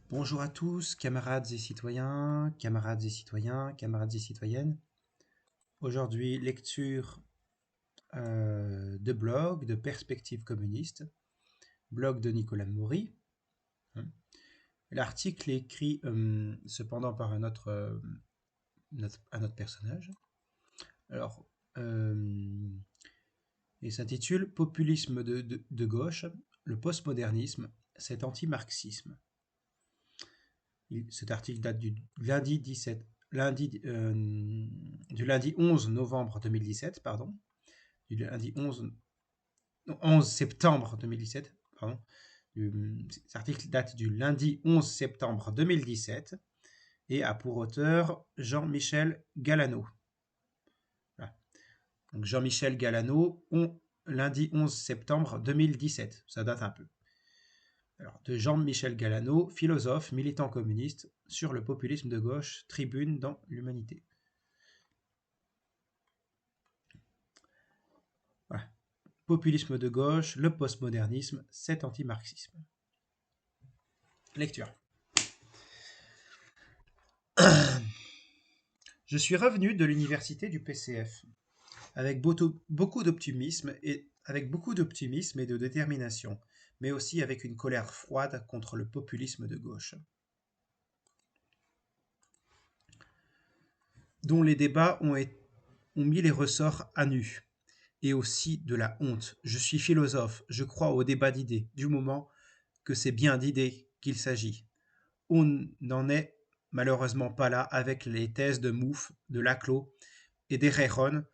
Bonjour à tous, camarades et citoyens, camarades et citoyens, camarades et citoyennes. Aujourd'hui, lecture de blog, de perspectives communistes, blog de Nicolas Maury. L'article est écrit cependant par un autre personnage. Alors, il s'intitule Populisme de gauche, le postmodernisme, cet anti-marxisme. Cet article date du lundi 11 novembre 2017, pardon, du lundi 11 septembre 2017, pardon. Cet article date du lundi 11 septembre 2017 et a pour auteur Jean-Michel Galano. Voilà. Donc Jean-Michel Galano, lundi 11 septembre 2017, ça date un peu. Alors, de Jean-Michel Galano, philosophe, militant communiste, sur le populisme de gauche, tribune dans l'Humanité. Voilà. Populisme de gauche, le postmodernisme, cet anti-marxisme. Lecture. Je suis revenu de l'université du PCF avec beaucoup d'optimisme et de détermination, mais aussi avec une colère froide contre le populisme de gauche, dont les débats ont mis les ressorts à nu, et aussi de la honte. Je suis philosophe, je crois au débat d'idées, du moment que c'est bien d'idées qu'il s'agit. On n'en est malheureusement pas là avec les thèses de Mouffe, de Laclos et d'Errejón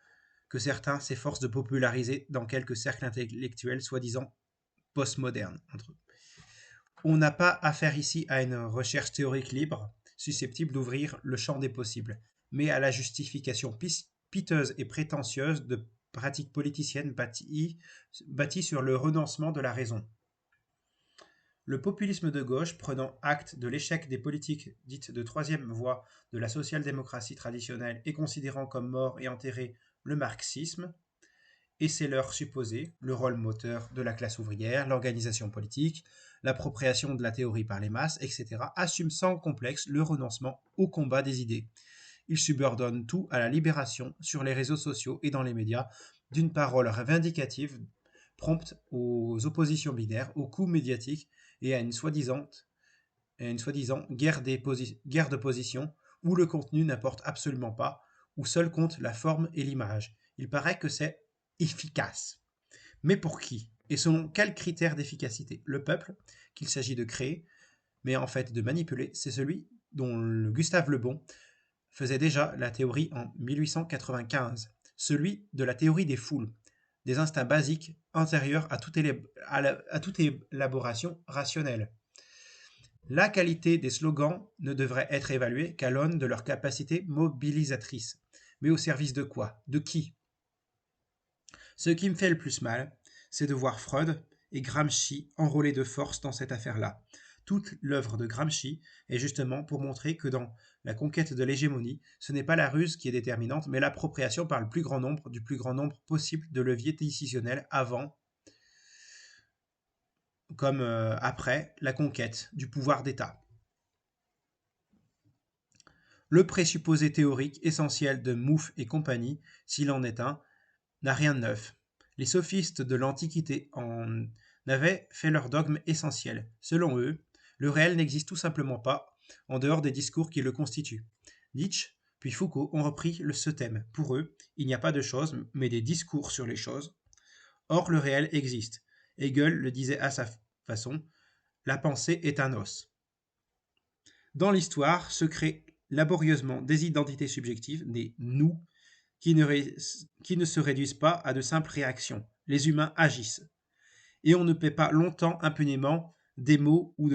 que certains s'efforcent de populariser dans quelques cercles intellectuels soi-disant postmodernes. On n'a pas affaire ici à une recherche théorique libre, susceptible d'ouvrir le champ des possibles, mais à la justification piteuse et prétentieuse de pratiques politiciennes bâties sur le renoncement de la raison. Le populisme de gauche, prenant acte de l'échec des politiques dites de troisième voie de la social-démocratie traditionnelle et considérant comme mort et enterré le marxisme, et ses leurs supposés, le rôle moteur de la classe ouvrière, l'organisation politique, l'appropriation de la théorie par les masses, etc., assume sans complexe le renoncement au combat des idées. Il subordonne tout à la libération sur les réseaux sociaux et dans les médias d'une parole vindicative, prompte aux oppositions binaires, aux coups médiatiques et à une soi-disant guerre de position où le contenu n'importe absolument pas, où seul compte la forme et l'image. Il paraît que c'est efficace. Mais pour qui? Et selon quels critères d'efficacité? Le peuple, qu'il s'agit de créer, mais en fait de manipuler, c'est celui dont Gustave Le Bon faisait déjà la théorie en 1895, celui de la théorie des foules, des instincts basiques antérieurs à toute élaboration rationnelle. La qualité des slogans ne devrait être évaluée qu'à l'aune de leur capacité mobilisatrice. Mais au service de quoi? De qui? Ce qui me fait le plus mal, c'est de voir Freud et Gramsci enrôlés de force dans cette affaire-là. Toute l'œuvre de Gramsci est justement pour montrer que dans la conquête de l'hégémonie, ce n'est pas la ruse qui est déterminante, mais l'appropriation par le plus grand nombre du plus grand nombre possible de leviers décisionnels avant comme après la conquête du pouvoir d'État. Le présupposé théorique essentiel de Mouffe et compagnie, s'il en est un, n'a rien de neuf. Les sophistes de l'Antiquité en avaient fait leur dogme essentiel. Selon eux, le réel n'existe tout simplement pas en dehors des discours qui le constituent. Nietzsche puis Foucault ont repris ce thème. Pour eux, il n'y a pas de choses, mais des discours sur les choses. Or, le réel existe. Hegel le disait à sa façon, la pensée est un os. Dans l'histoire se créent laborieusement des identités subjectives, des nous, qui ne se réduisent pas à de simples réactions. Les humains agissent. Et on ne paie pas longtemps impunément des mots ou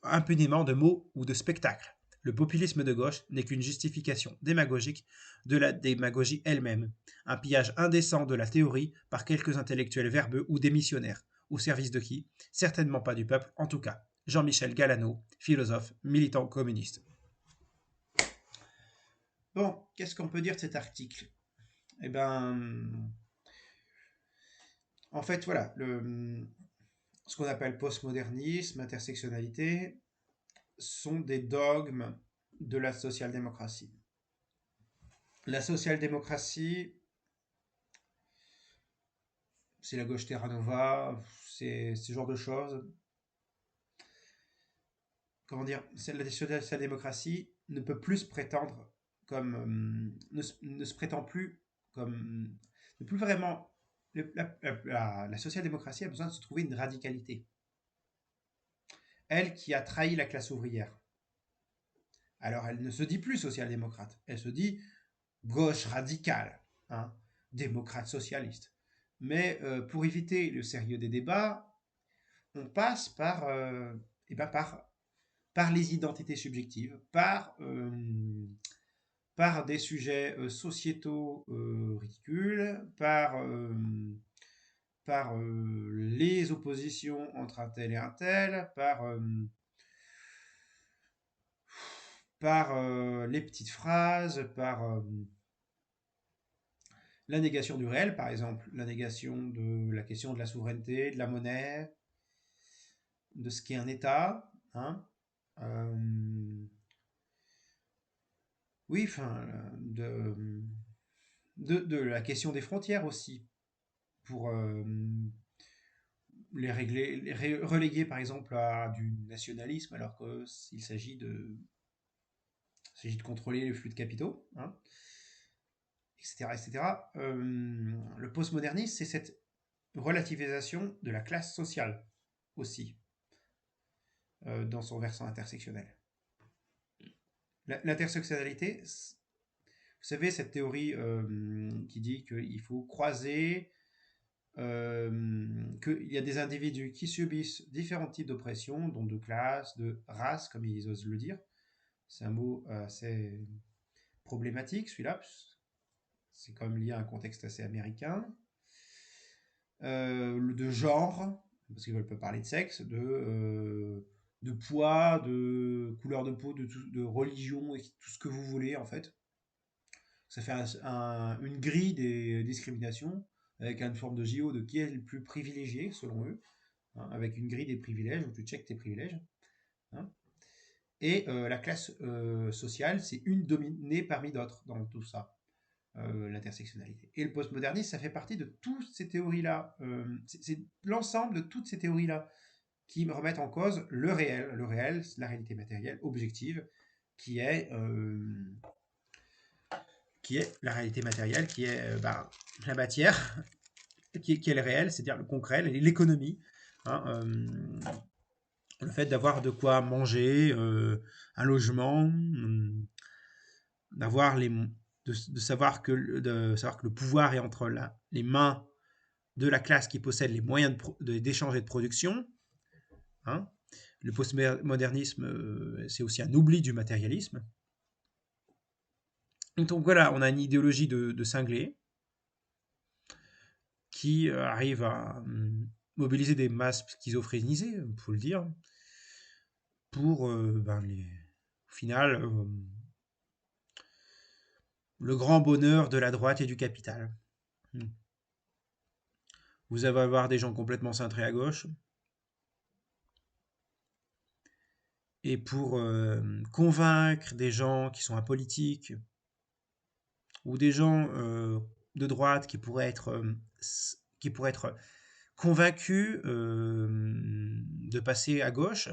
impunément de mots ou de spectacles. Le populisme de gauche n'est qu'une justification démagogique de la démagogie elle-même, un pillage indécent de la théorie par quelques intellectuels verbeux ou démissionnaires. Au service de qui? Certainement pas du peuple, en tout cas. Jean-Michel Galano, philosophe, militant communiste. Bon, qu'est-ce qu'on peut dire de cet article? Eh ben, en fait, voilà, ce qu'on appelle postmodernisme, intersectionnalité, sont des dogmes de la social-démocratie. La social-démocratie, c'est la gauche Terra Nova, c'est ce genre de choses. Comment dire, la social-démocratie ne peut plus se prétendre comme. Ne se prétend plus comme. Ne plus vraiment. La social-démocratie a besoin de se trouver une radicalité. Elle qui a trahi la classe ouvrière. Alors elle ne se dit plus social-démocrate, elle se dit gauche radicale, hein, démocrate socialiste. Mais pour éviter le sérieux des débats, on passe par les identités subjectives, par des sujets sociétaux ridicules, par les oppositions entre un tel et un tel, par les petites phrases, par la négation du réel, par exemple, la négation de la question de la souveraineté, de la monnaie, de ce qu'est un État, hein. Oui, enfin, de la question des frontières aussi, pour reléguer par exemple à du nationalisme, alors qu'il s'agit de contrôler les flux de capitaux, hein, etc. etc. Le postmodernisme, c'est cette relativisation de la classe sociale aussi, dans son versant intersectionnel. L'intersectionnalité, vous savez, cette théorie qui dit qu'il faut croiser, qu'il y a des individus qui subissent différents types d'oppression, dont de classe, de race, comme ils osent le dire. C'est un mot assez problématique, celui-là. C'est quand même lié à un contexte assez américain. De genre, parce qu'ils veulent pas parler de sexe, de poids, de couleur de peau, de religion, et tout ce que vous voulez, en fait. Ça fait une grille des discriminations, avec une forme de JO de qui est le plus privilégié, selon eux, hein, avec une grille des privilèges, où tu checkes tes privilèges. Hein. Et la classe sociale, c'est une dominée parmi d'autres dans tout ça, l'intersectionnalité. Et le postmodernisme, ça fait partie de toutes ces théories-là. C'est l'ensemble de toutes ces théories-là qui me remettent en cause le réel, la réalité matérielle, objective, qui est la réalité matérielle, qui est la matière, qui est le réel, c'est-à-dire le concret, l'économie, hein, le fait d'avoir de quoi manger, un logement, de savoir que le pouvoir est entre les mains de la classe qui possède les moyens d'échange et de production. Hein. Le postmodernisme, c'est aussi un oubli du matérialisme. Donc voilà, on a une idéologie de cinglé qui arrive à mobiliser des masses schizophrénisées, il faut le dire, pour, au final, le grand bonheur de la droite et du capital. Vous allez avoir des gens complètement cintrés à gauche, et pour convaincre des gens qui sont apolitiques, ou des gens de droite qui pourraient être convaincus de passer à gauche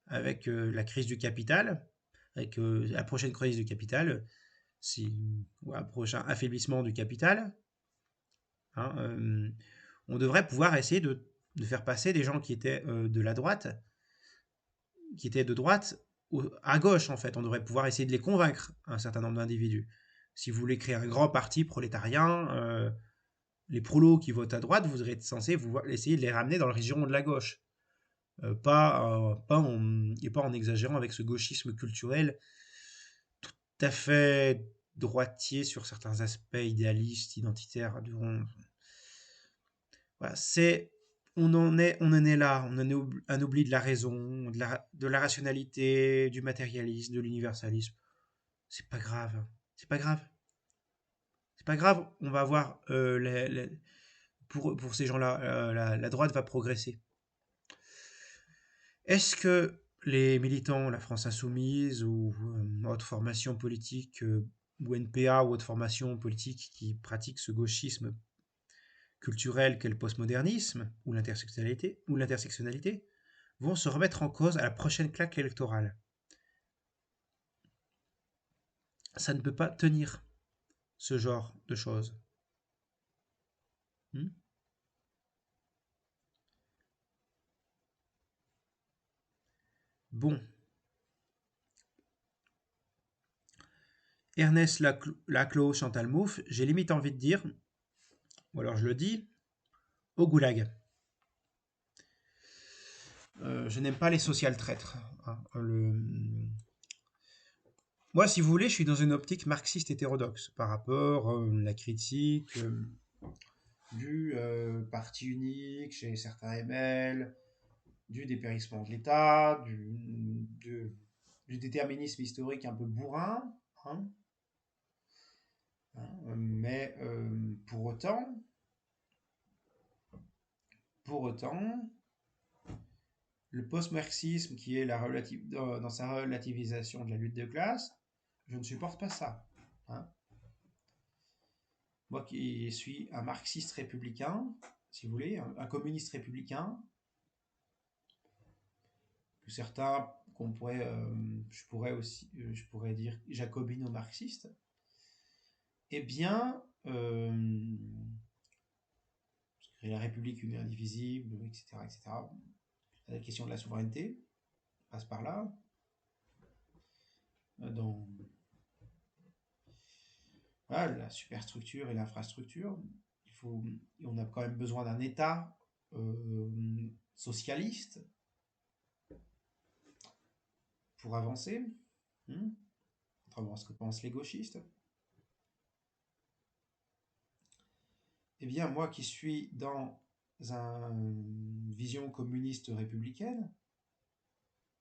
avec la crise du capital, avec la prochaine crise du capital, ou un prochain affaiblissement du capital, hein, on devrait pouvoir essayer de faire passer des gens qui étaient de la droite, qui étaient de droite, à gauche en fait. On devrait pouvoir essayer de les convaincre, un certain nombre d'individus. Si vous voulez créer un grand parti prolétarien, les prolos qui votent à droite, vous serez censé essayer de les ramener dans le giron de la gauche. Pas en exagérant avec ce gauchisme culturel tout à fait droitier sur certains aspects idéalistes, identitaires. Voilà, on en est là, on en est un oubli de la raison, de la rationalité, du matérialisme, de l'universalisme. C'est pas grave, c'est pas grave, c'est pas grave. On va avoir pour ces gens-là, la droite va progresser. Est-ce que les militants, la France Insoumise ou autre formation politique, ou NPA ou autre formation politique qui pratique ce gauchisme culturel qu'est le postmodernisme ou l'intersectionnalité, vont se remettre en cause à la prochaine claque électorale. Ça ne peut pas tenir, ce genre de choses. Hmm. Bon. Ernest Laclos, Chantal Mouffe, j'ai limite envie de dire, ou alors je le dis, au goulag. Je n'aime pas les social traîtres. Hein. Moi, si vous voulez, je suis dans une optique marxiste hétérodoxe par rapport à la critique du parti unique chez certains ML, du dépérissement de l'État, du déterminisme historique un peu bourrin. Hein. Mais pour autant, le post-marxisme qui est dans sa relativisation de la lutte de classe, je ne supporte pas ça. Hein. Moi qui suis un marxiste républicain, si vous voulez, un communiste républicain, que certains je pourrais dire jacobino-marxiste, eh bien, la République unie indivisible, etc., etc., la question de la souveraineté passe par là. Dans voilà, la superstructure et l'infrastructure, on a quand même besoin d'un État socialiste pour avancer. Contrairement à ce que pensent les gauchistes. Eh bien, moi qui suis dans une vision communiste républicaine,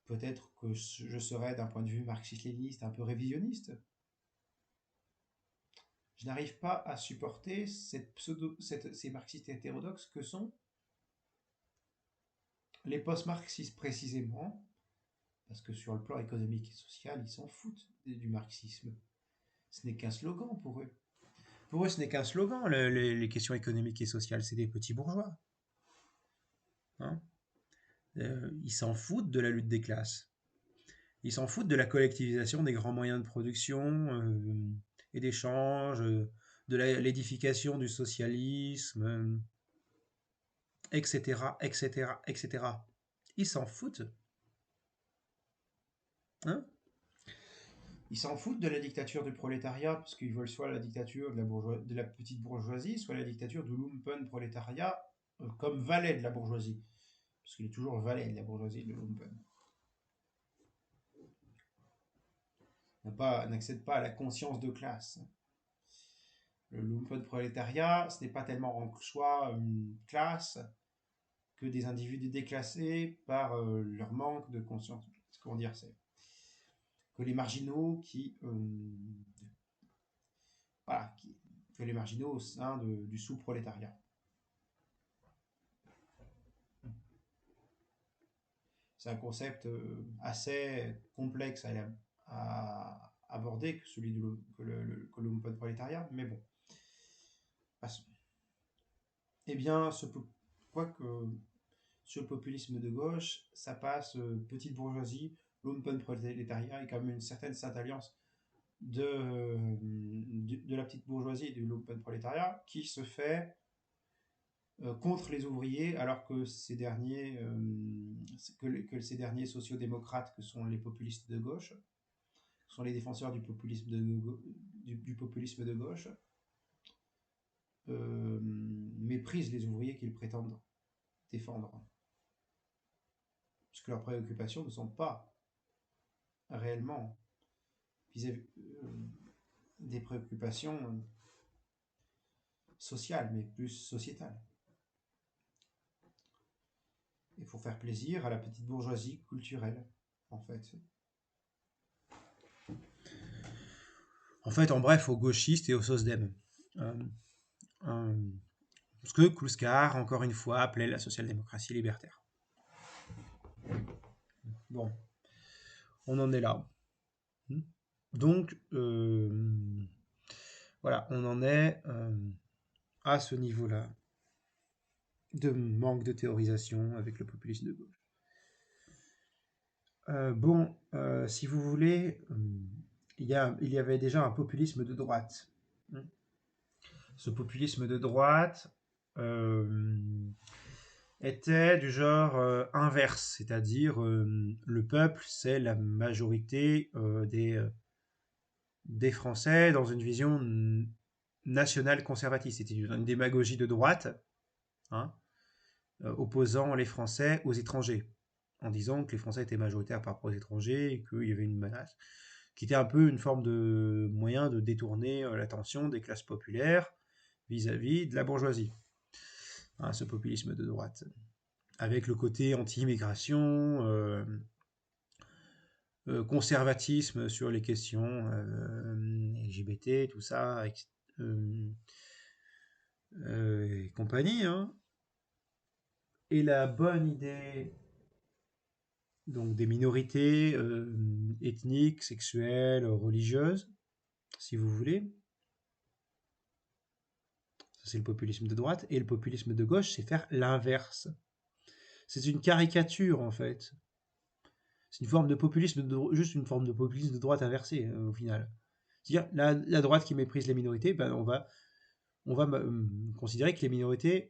peut-être que je serais, d'un point de vue marxiste-léniniste, un peu révisionniste. Je n'arrive pas à supporter ces marxistes hétérodoxes que sont les post-marxistes précisément, parce que sur le plan économique et social, ils s'en foutent du marxisme. Ce n'est qu'un slogan pour eux. Pour eux, ce n'est qu'un slogan, les questions économiques et sociales, c'est des petits bourgeois. Hein. Ils s'en foutent de la lutte des classes. Ils s'en foutent de la collectivisation des grands moyens de production et d'échange, de l'édification du socialisme, etc., etc., etc. Ils s'en foutent. Hein. Ils s'en foutent de la dictature du prolétariat, parce qu'ils veulent soit la dictature de la petite bourgeoisie, soit la dictature du lumpen prolétariat comme valet de la bourgeoisie. Parce qu'il est toujours valet de la bourgeoisie, le lumpen. N'accède pas à la conscience de classe. Le lumpen prolétariat, ce n'est pas tellement en soi une classe que des individus déclassés par leur manque de conscience. Comment dire, c'est que les marginaux que les marginaux au sein du sous-prolétariat. C'est un concept assez complexe à aborder que celui que le prolétariat, mais bon, passons. Eh bien, quoique sur le populisme de gauche, ça passe petite bourgeoisie, prolétariat et quand même une certaine sainte alliance de la petite bourgeoisie et du prolétariat qui se fait contre les ouvriers, alors que ces derniers sociodémocrates, que sont les populistes de gauche, sont les défenseurs du populisme du populisme de gauche, méprisent les ouvriers qu'ils prétendent défendre. Parce que leurs préoccupations ne sont pas réellement vis-à-vis des préoccupations sociales, mais plus sociétales. Il faut faire plaisir à la petite bourgeoisie culturelle, en fait. En bref, aux gauchistes et aux SOSDEM. Ce que Kluskar, encore une fois, appelait la social-démocratie libertaire. Bon. On en est là. Donc, voilà, on en est à ce niveau-là de manque de théorisation avec le populisme de gauche. Bon, si vous voulez, il y avait déjà un populisme de droite. Ce populisme de droite était du genre inverse, c'est-à-dire le peuple, c'est la majorité des Français dans une vision nationale conservatiste. C'était une démagogie de droite, hein, opposant les Français aux étrangers, en disant que les Français étaient majoritaires par rapport aux étrangers et qu'il y avait une menace, qui était un peu une forme de moyen de détourner l'attention des classes populaires vis-à-vis de la bourgeoisie. Hein, ce populisme de droite. Avec le côté anti-immigration, conservatisme sur les questions LGBT, tout ça, et compagnie. Hein. Et la bonne idée donc des minorités ethniques, sexuelles, religieuses, si vous voulez. Ça, c'est le populisme de droite. Et le populisme de gauche, c'est faire l'inverse. C'est une caricature, en fait. C'est une forme de populisme, juste une forme de populisme de droite inversée, au final. C'est-à-dire, la droite qui méprise les minorités, ben, on va considérer que les minorités,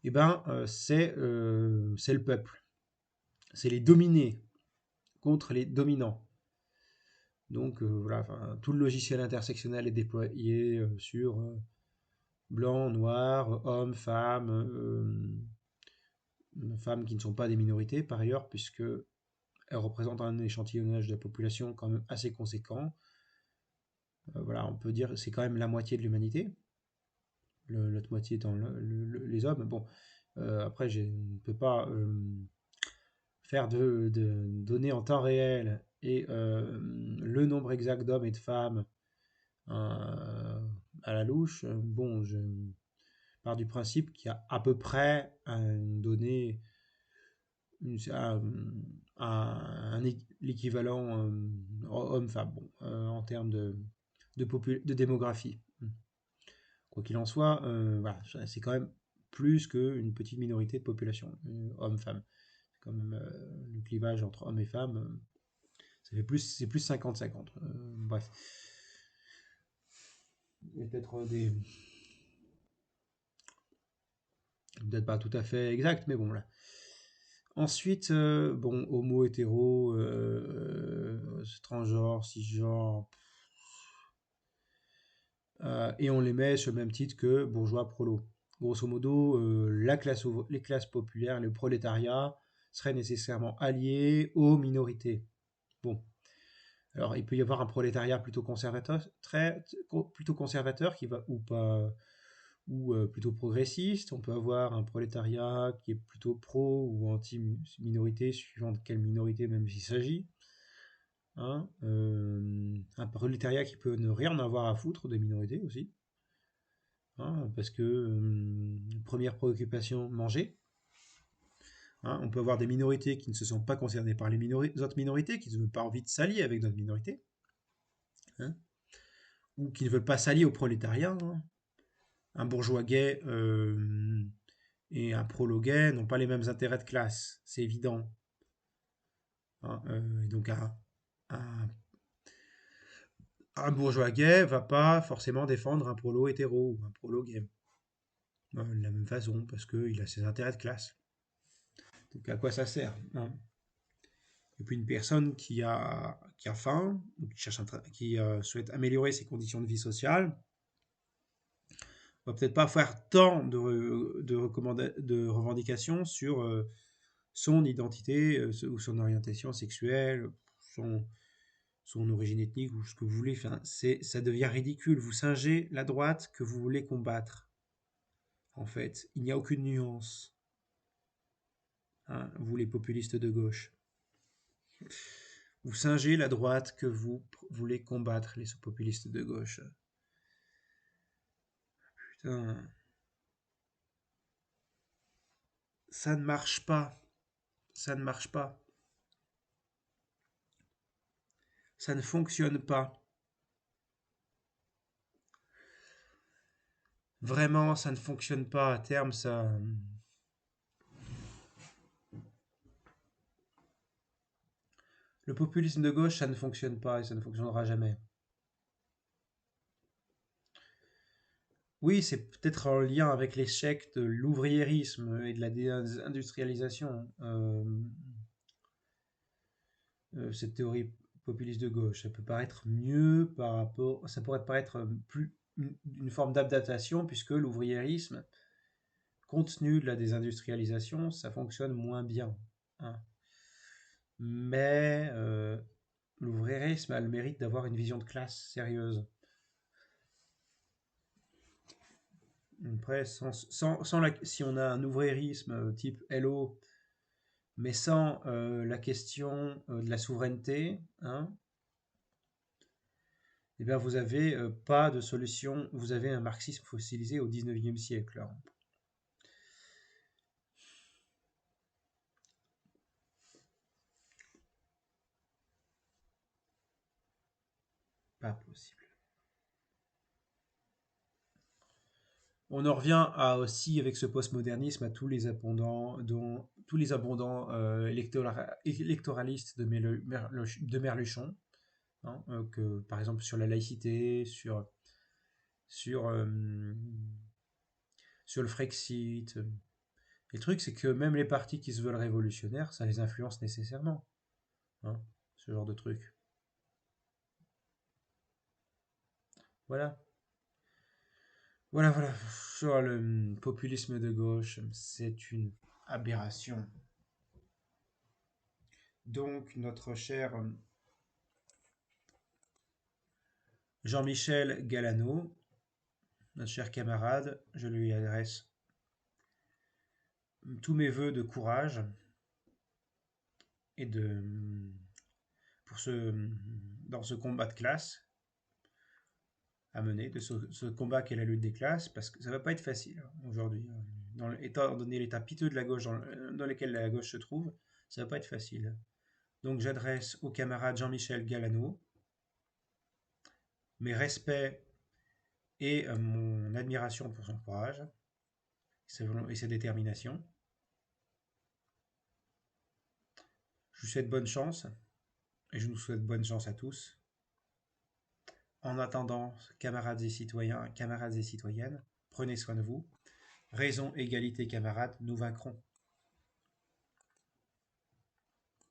eh ben, c'est le peuple. C'est les dominés contre les dominants. Donc voilà, tout le logiciel intersectionnel est déployé sur blanc, noir, hommes, femmes qui ne sont pas des minorités par ailleurs, puisque elles représentent un échantillonnage de la population quand même assez conséquent. Voilà, on peut dire que c'est quand même la moitié de l'humanité, l'autre moitié étant les hommes. Bon, après, je ne peux pas faire de données en temps réel et le nombre exact d'hommes et de femmes à la louche. Bon, je pars du principe qu'il y a à peu près une donnée, l'équivalent homme-femme, bon, en termes de démographie. Quoi qu'il en soit, voilà, c'est quand même plus qu'une petite minorité de population, homme-femme. C'est quand même le clivage entre hommes et femmes, c'est plus 50-50. Bref. Il y a peut-être peut-être pas tout à fait exact, mais bon, là. Ensuite, bon, homo, hétéro, transgenre, cisgenre, et on les met sur le même titre que bourgeois, prolo. Grosso modo, les classes populaires, le prolétariat, seraient nécessairement alliés aux minorités. Bon, alors il peut y avoir un prolétariat plutôt conservateur, plutôt conservateur qui va ou pas ou plutôt progressiste. On peut avoir un prolétariat qui est plutôt pro ou anti-minorité, suivant de quelle minorité même s'il s'agit. Hein, un prolétariat qui peut ne rien en avoir à foutre des minorités aussi. Hein, parce que première préoccupation, manger. Hein, on peut avoir des minorités qui ne se sentent pas concernées par les autres minorités, qui n'ont pas envie de s'allier avec d'autres minorités. Hein, ou qui ne veulent pas s'allier au prolétariat. Hein. Un bourgeois gay et un prolo gay n'ont pas les mêmes intérêts de classe, c'est évident. Hein, donc un, un bourgeois gay va pas forcément défendre un prolo hétéro ou un prolo gay. De la même façon, parce qu'il a ses intérêts de classe. Donc à quoi ça sert? Hein. Et puis une personne qui a faim, ou qui souhaite améliorer ses conditions de vie sociale, va peut-être pas faire tant de revendications sur son identité ou son orientation sexuelle, son, son origine ethnique ou ce que vous voulez. Enfin, ça devient ridicule. Vous singez la droite que vous voulez combattre. En fait, il n'y a aucune nuance. Hein, vous les populistes de gauche. Vous singez la droite que vous voulez combattre, les populistes de gauche. Putain. Ça ne marche pas. Ça ne marche pas. Ça ne fonctionne pas. Vraiment, ça ne fonctionne pas. À terme, ça... Le populisme de gauche, ça ne fonctionne pas et ça ne fonctionnera jamais. Oui, c'est peut-être en lien avec l'échec de l'ouvriérisme et de la désindustrialisation. Cette théorie populiste de gauche, ça peut paraître mieux par rapport, ça pourrait paraître plus une forme d'adaptation puisque l'ouvriérisme, compte tenu de la désindustrialisation, ça fonctionne moins bien, hein. Mais l'ouvriérisme a le mérite d'avoir une vision de classe sérieuse. Après, si on a un ouvriérisme type Hello, mais sans la question de la souveraineté, hein, eh bien vous avez pas de solution, vous avez un marxisme fossilisé au 19e siècle, là. Pas possible. On en revient à aussi avec ce postmodernisme à tous les abondants, électoralistes de Merluchon, hein, que, par exemple sur la laïcité, sur, euh, sur le Frexit. Et le truc, c'est que même les partis qui se veulent révolutionnaires, ça les influence nécessairement, hein, ce genre de truc. Voilà. Voilà, voilà. Sur le populisme de gauche, c'est une aberration. Donc, notre cher Jean-Michel Galano, notre cher camarade, je lui adresse tous mes voeux de courage et de pour dans ce combat de classe à mener, de ce combat qu'est la lutte des classes, parce que ça va pas être facile aujourd'hui. Étant donné l'état piteux de la gauche dans lequel la gauche se trouve, ça va pas être facile. Donc j'adresse au camarade Jean-Michel Galano mes respects et mon admiration pour son courage et sa détermination. Je vous souhaite bonne chance et je nous souhaite bonne chance à tous. En attendant, camarades et citoyens, camarades et citoyennes, prenez soin de vous. Raison, égalité, camarades, nous vaincrons.